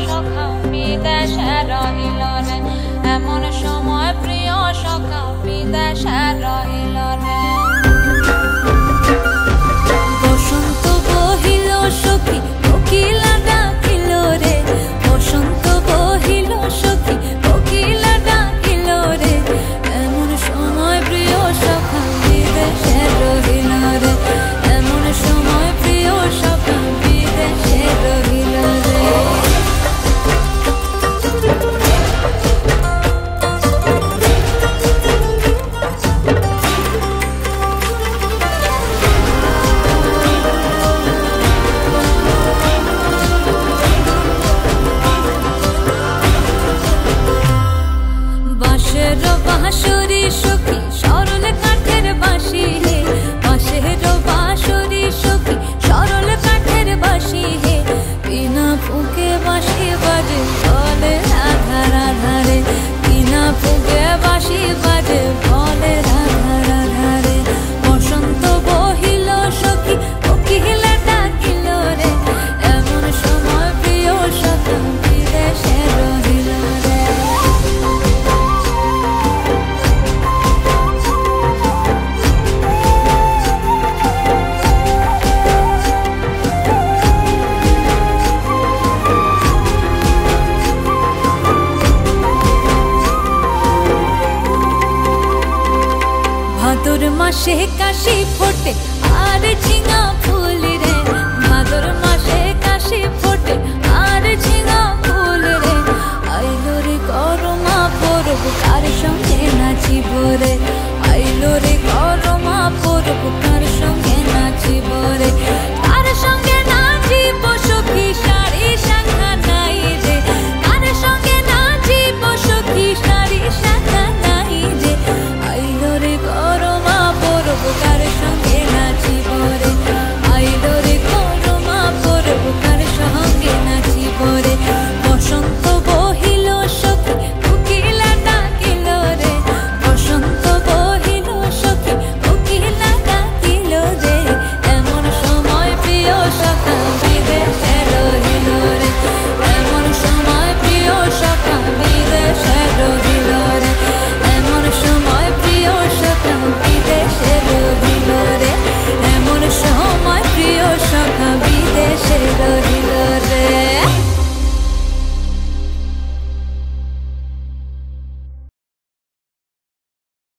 সখা বিদেশে রহিল রে, এমন সময় প্রিয় সখা বিদেশে রহিল রে। বসন্ত বহিল সখী কোকিলা ডাকিল রে, বসন্ত বহিল সখী কোকিলা ডাকিল রে, এমন সময় প্রিয় সখা বিদেশে রহিল রে, এমন সময় প্রিয় সখা বিদেশে রহিল রে। বাঁশের বাঁশরি সখী সরল কাঠের বাঁশি হে, বাঁশের বাঁশরি সখী সরল কাঠের বাঁশি হে, বিনা ফুঁকে বাঁশি বাজে বলে রাধা রাধা রে, বিনা ফুঁকে বাঁশি বাজে বলে রাধা রাধা রে। বসন্ত বহিল সখী কোকিলা ডাকিল রে, এমন সময় প্রিয় সখা বিদেশে রহিল রে। ভাদর মাসে কাশি ফোটে আর ঝিঙা ফুল রে, ভাদর মাসে কাশি ফোটে আর ঝিঙা ফুল রে, আইলো রে করমা পরব কার সঙ্গে নাচিব রে,